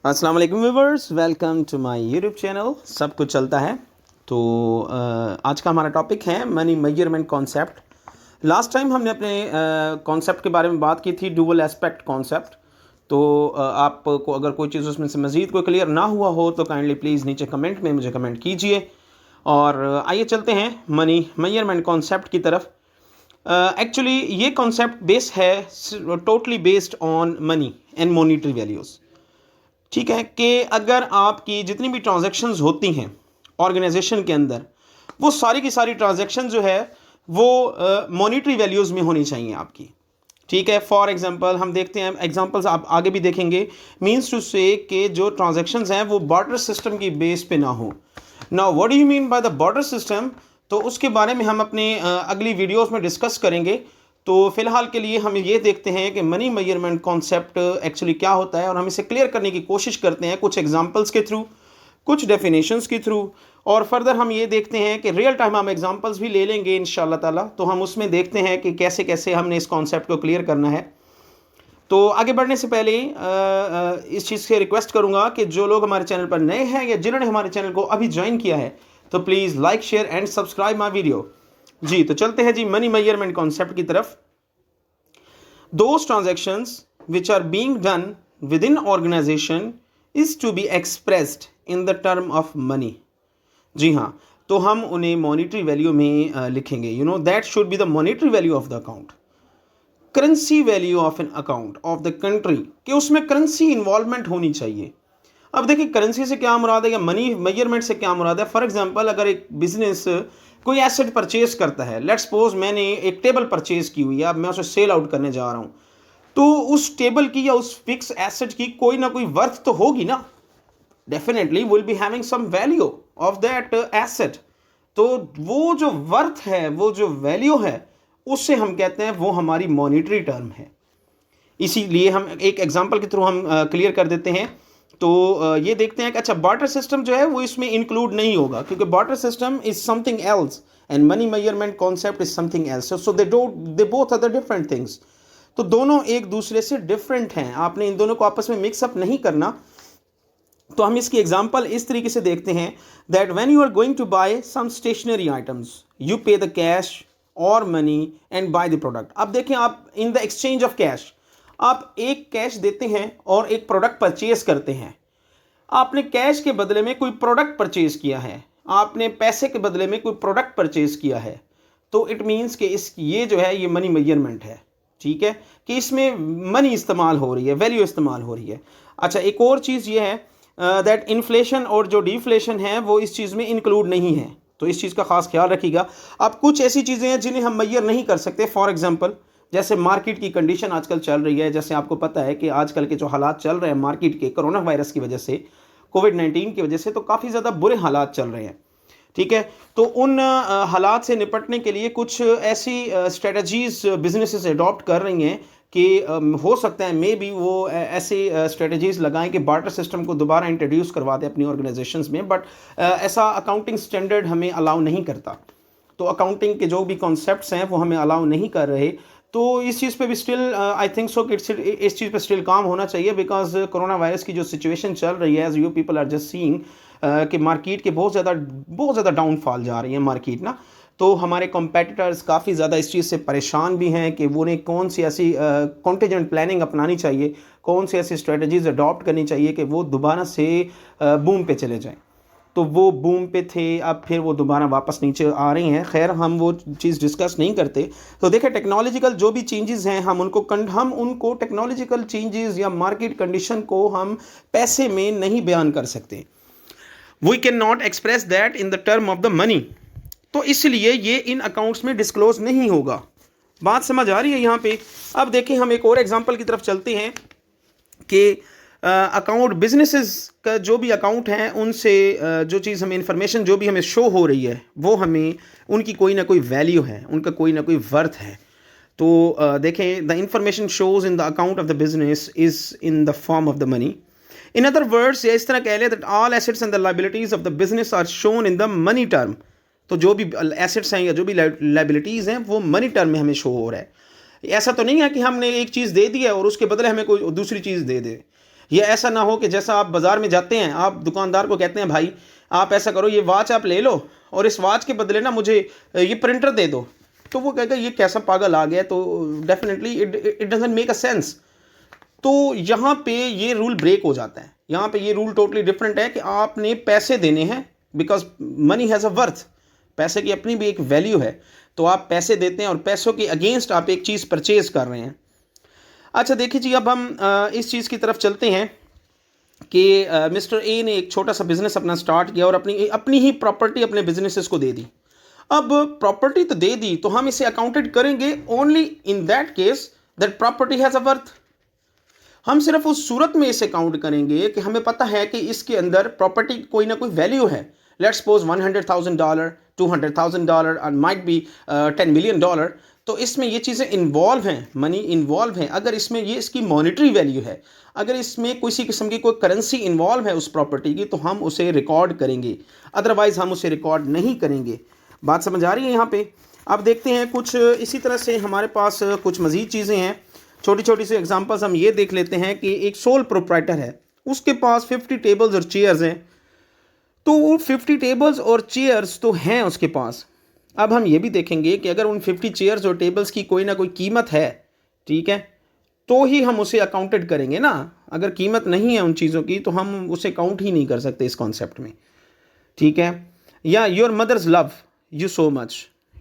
अस्सलाम वालेकुम viewers, welcome to my YouTube channel. सब कुछ चलता है। तो आज का हमारा टॉपिक है money measurement concept. Last time हमने अपने कॉन्सेप्ट के बारे में बात की थी, डुअल एस्पेक्ट कॉन्सेप्ट। तो आपको अगर कोई चीज़ उसमें से मज़ीद कोई क्लियर ना हुआ हो तो काइंडली प्लीज़ नीचे कमेंट में मुझे कमेंट कीजिए। और आइए चलते हैं मनी मेजरमेंट कॉन्सेप्ट की तरफ। एक्चुअली ये कॉन्सेप्ट बेस है totally based on money and monetary values. ठीक है कि अगर आपकी जितनी भी ट्रांजैक्शंस होती हैं ऑर्गेनाइजेशन के अंदर, वो सारी की सारी ट्रांजैक्शन जो है वो मॉनिटरी वैल्यूज़ में होनी चाहिए आपकी। ठीक है, फॉर एग्जांपल हम देखते हैं, एग्जांपल्स आप आगे भी देखेंगे। मींस टू से कि जो ट्रांजैक्शंस हैं वो बार्टर सिस्टम की बेस पे ना हो। Now what do you mean by the barter system, तो उसके बारे में हम अपने अगली वीडियोस में डिस्कस करेंगे। तो फिलहाल के लिए हम ये देखते हैं कि मनी मेजरमेंट कॉन्सेप्ट एक्चुअली क्या होता है, और हम इसे क्लियर करने की कोशिश करते हैं कुछ एग्जांपल्स के थ्रू, कुछ डेफिनेशंस के थ्रू। और फर्दर हम ये देखते हैं कि रियल टाइम हम एग्जांपल्स भी ले लेंगे इंशाल्लाह ताला। तो हम उसमें देखते हैं कि कैसे कैसे हमने इस कॉन्सेप्ट को क्लियर करना है। तो आगे बढ़ने से पहले इस चीज़ से रिक्वेस्ट करूंगा कि जो लोग हमारे चैनल पर नए हैं या जिन्होंने हमारे चैनल को अभी ज्वाइन किया है, तो please like, share and subscribe my video. जी, तो चलते हैं जी मनी मेजरमेंट कॉन्सेप्ट की तरफ। Those transactions which are being done within organization is to be expressed in the term of money। जी हाँ, तो हम उन्हें मॉनिटरी वैल्यू में लिखेंगे। That should be the monetary value of the account. Currency value of an account of the country, कि उसमें currency involvement होनी चाहिए। अब देखिए, करेंसी से क्या मुराद है या मनी मेजरमेंट से क्या मुराद है। फॉर एग्जांपल, अगर एक बिजनेस कोई एसेट परचेज करता है, लेट्स सपोज मैंने एक टेबल परचेज की हुई है, अब मैं उसे सेल आउट करने जा रहा हूं, तो उस टेबल की या उस फिक्स एसेट की कोई ना कोई वर्थ तो होगी ना। Definitely will be having some value of that asset. तो वो जो वर्थ है, वो जो वैल्यू है, उससे हम कहते हैं वो हमारी मॉनिटरी टर्म है। इसीलिए हम एक एग्जांपल के थ्रू हम क्लियर कर देते हैं। तो ये देखते हैं कि अच्छा, बार्टर सिस्टम जो है वो इसमें इंक्लूड नहीं होगा, क्योंकि barter system is something else and money measurement concept is something else. So they both are the different things. तो दोनों एक दूसरे से डिफरेंट हैं, आपने इन दोनों को आपस में मिक्सअप नहीं करना। तो हम इसकी एग्जांपल इस तरीके से देखते हैं that when you are going to buy some stationery items, you pay the cash और money and buy the product. अब देखें, आप in the exchange of cash, आप एक कैश देते हैं और एक प्रोडक्ट परचेज करते हैं। आपने कैश के बदले में कोई प्रोडक्ट परचेज किया है, आपने पैसे के बदले में कोई प्रोडक्ट परचेज किया है। तो इट मीन्स कि ये जो है ये मनी मेजरमेंट है। ठीक है, कि इसमें मनी इस्तेमाल हो रही है, वैल्यू इस्तेमाल हो रही है। अच्छा, एक और चीज़ ये है दैट इन्फ्लेशन और जो डिफ्लेशन है वो इस चीज़ में इंक्लूड नहीं है। तो इस चीज़ का खास ख्याल रखिएगा। अब कुछ ऐसी चीज़ें हैं जिन्हें हम मेजर नहीं कर सकते। फॉर एग्जांपल, जैसे मार्केट की कंडीशन आजकल चल रही है, जैसे आपको पता है कि आजकल के जो हालात चल रहे हैं मार्केट के, कोरोना वायरस की वजह से, कोविड-19 की वजह से, तो काफ़ी ज़्यादा बुरे हालात चल रहे हैं। ठीक है, तो उन हालात से निपटने के लिए कुछ ऐसी स्ट्रेटजीज बिजनेसेस अडॉप्ट कर रही हैं कि हो सकता है मे बी वो ऐसी स्ट्रेटजीज लगाएं कि बार्टर सिस्टम को दोबारा इंट्रोड्यूस करवा दें अपनी ऑर्गेनाइजेशंस में। बट ऐसा अकाउंटिंग स्टैंडर्ड हमें अलाउ नहीं करता। तो अकाउंटिंग के जो भी कॉन्सेप्ट्स हैं वो हमें अलाउ नहीं कर रहे। तो इस चीज़ पे भी स्टिल आई थिंक सो कि इस चीज़ पे स्टिल काम होना चाहिए, बिकॉज कोरोना वायरस की जो सिचुएशन चल रही है, as you people are just seeing कि मार्केट के बहुत ज़्यादा डाउनफॉल जा रही है मार्केट ना। तो हमारे कॉम्पेटिटर्स काफ़ी ज़्यादा इस चीज़ से परेशान भी हैं कि उन्हें कौन सी ऐसी कॉन्टीजेंट प्लानिंग अपनानी चाहिए, कौन सी ऐसी स्ट्रेटजीज अडॉप्ट करनी चाहिए कि वो दोबारा से बूम पे चले जाएं। तो वो बूम पे थे, अब फिर वो दोबारा वापस नीचे आ रही हैं। खैर, हम वो चीज़ डिस्कस नहीं करते। तो देखिए, टेक्नोलॉजिकल जो भी चेंजेस हैं, हम उनको टेक्नोलॉजिकल चेंजेस या मार्केट कंडीशन को हम पैसे में नहीं बयान कर सकते। We can not express that in the term of the money. तो इसलिए ये इन अकाउंट्स में डिस्क्लोज नहीं होगा। बात समझ आ रही है यहाँ पे। अब देखें, हम एक और एग्जांपल की तरफ चलते हैं कि अकाउंट बिजनेसेस का जो भी अकाउंट है, उनसे जो चीज़ हमें इंफॉर्मेशन जो भी हमें शो हो रही है, वो हमें उनकी कोई ना कोई वैल्यू है, उनका कोई ना कोई वर्थ है। तो देखें, the information shows in the account of the business is in the form of the money. In other words, या इस तरह कह लें that all assets and the liabilities of the business are shown in the money term. तो जो भी assets हैं या जो भी लायबिलिटीज़ हैं वो मनी टर्म में हमें शो हो रहा है। ऐसा तो नहीं है कि हमने एक चीज़ दे दी है और उसके बदले हमें कोई दूसरी चीज़ दे दे। ये ऐसा ना हो कि जैसा आप बाज़ार में जाते हैं, आप दुकानदार को कहते हैं भाई आप ऐसा करो, ये वॉच आप ले लो और इस वॉच के बदले ना मुझे ये प्रिंटर दे दो, तो वो कहेगा ये कैसा पागल आ गया, तो definitely it doesn't make a sense. तो यहाँ पे ये रूल ब्रेक हो जाता है। यहाँ पे ये रूल टोटली डिफरेंट है कि आपने पैसे देने हैं, because money has a worth, पैसे की अपनी भी एक वैल्यू है, तो आप पैसे देते हैं और पैसों के अगेंस्ट आप एक चीज़ परचेज कर रहे हैं। अच्छा देखिए जी, अब हम इस चीज़ की तरफ चलते हैं कि मिस्टर ए ने एक छोटा सा बिजनेस अपना स्टार्ट किया और अपनी ही प्रॉपर्टी अपने बिजनेसेस को दे दी। अब प्रॉपर्टी तो दे दी, तो हम इसे अकाउंटेड करेंगे only in that case that property has a worth. हम सिर्फ उस सूरत में इसे काउंट करेंगे कि हमें पता है कि इसके अंदर प्रॉपर्टी कोई ना कोई वैल्यू है। लेट्स सपोज $100,000, $200,000 और माइट बी $10 million। तो इसमें ये चीज़ें इन्वॉल्व हैं, मनी इन्वॉल्व है। अगर इसमें ये इसकी मॉनिटरी वैल्यू है, अगर इसमें किसी किस्म की कोई करेंसी इन्वॉल्व है उस प्रॉपर्टी की, तो हम उसे रिकॉर्ड करेंगे, अदरवाइज हम उसे रिकॉर्ड नहीं करेंगे। बात समझ आ रही है यहाँ पे? अब देखते हैं कुछ इसी तरह से हमारे पास कुछ मज़ीद चीज़ें हैं। छोटी छोटी सी एग्जांपल्स हम ये देख लेते हैं कि एक सोल प्रोप्राइटर है, उसके पास 50 टेबल्स और चेयर्स हैं। तो वो 50 टेबल्स और चेयर्स तो हैं उसके पास। अब हम ये भी देखेंगे कि अगर उन 50 चेयर्स और टेबल्स की कोई ना कोई कीमत है, ठीक है, तो ही हम उसे अकाउंटेड करेंगे ना। अगर कीमत नहीं है उन चीज़ों की तो हम उसे काउंट ही नहीं कर सकते इस कॉन्सेप्ट में, ठीक है। या your mothers love you so much,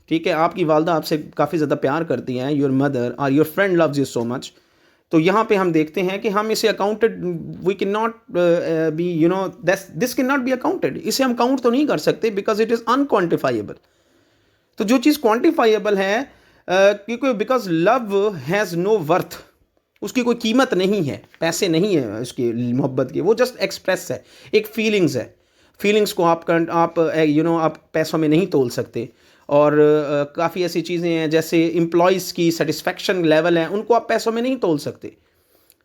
ठीक है, आपकी वालदा आपसे काफ़ी ज़्यादा प्यार करती हैं, योर मदर और your friend loves you so much. तो यहाँ पे हम देखते हैं कि हम इसे accounted, we can not be this can not be accounted, इसे हम काउंट तो नहीं कर सकते बिकॉज इट इज़ अनक्वान्टिफाइबल। तो जो चीज़ क्वान्टिफाइबल है, क्योंकि because love has know worth, उसकी कोई कीमत नहीं है, पैसे नहीं है उसकी मोहब्बत की, वो जस्ट एक्सप्रेस है, एक फीलिंग्स है। फीलिंग्स को आप आप पैसों में नहीं तोल सकते। और काफ़ी ऐसी चीज़ें हैं जैसे एम्प्लॉयज़ की सेटिस्फेक्शन लेवल है, उनको आप पैसों में नहीं तोल सकते,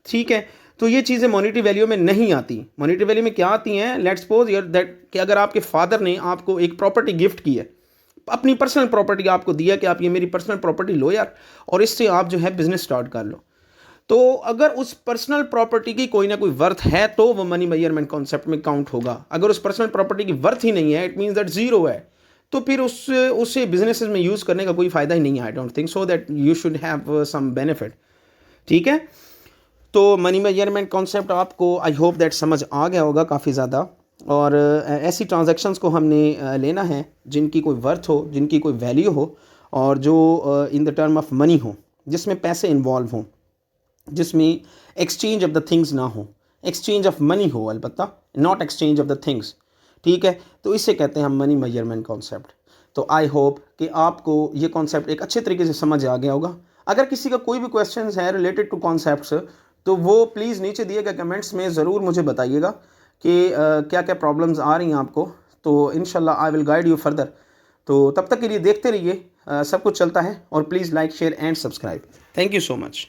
ठीक है। तो ये चीज़ें मॉनेटरी वैल्यू में नहीं आती। मॉनेटरी वैल्यू में क्या आती हैं? लेट्स सपोज दैट कि अगर आपके फादर ने आपको एक प्रॉपर्टी गिफ्ट की है, अपनी पर्सनल प्रॉपर्टी आपको दिया कि आप ये मेरी पर्सनल प्रॉपर्टी लो यार, और इससे आप जो है बिजनेस स्टार्ट कर लो। तो अगर उस पर्सनल प्रॉपर्टी की कोई ना कोई वर्थ है तो वो मनी मेजरमेंट कॉन्सेप्ट में काउंट होगा। अगर उस पर्सनल प्रॉपर्टी की वर्थ ही नहीं है, इट मीन्स दैट जीरो है, तो फिर उसे बिजनेसेस में यूज़ करने का कोई फ़ायदा ही नहीं है। I don't think so that you should have some benefit, ठीक है। तो मनी मेजरमेंट कॉन्सेप्ट आपको आई होप दैट समझ आ गया होगा काफ़ी ज़्यादा। और ऐसी ट्रांजैक्शंस को हमने लेना है जिनकी कोई वर्थ हो, जिनकी कोई वैल्यू हो, और जो इन द टर्म ऑफ मनी हो, जिसमें पैसे इन्वॉल्व हों, जिसमें एक्सचेंज ऑफ द थिंग्स ना हो, एक्सचेंज ऑफ मनी हो अलबत्ता, not exchange of the things, ठीक है। तो इसे कहते हैं हम मनी मेजरमेंट कॉन्सेप्ट। तो आई होप कि आपको ये कॉन्सेप्ट एक अच्छे तरीके से समझ आ गया होगा। अगर किसी का कोई भी क्वेश्चन है रिलेटेड टू कॉन्सेप्ट्स, तो वो प्लीज़ नीचे दिए गए कमेंट्स में ज़रूर मुझे बताइएगा कि क्या क्या प्रॉब्लम्स आ रही हैं आपको। तो इंशाल्लाह I will guide you further. तो तब तक के लिए देखते रहिए, सब कुछ चलता है। और please like share and subscribe. Thank you so much.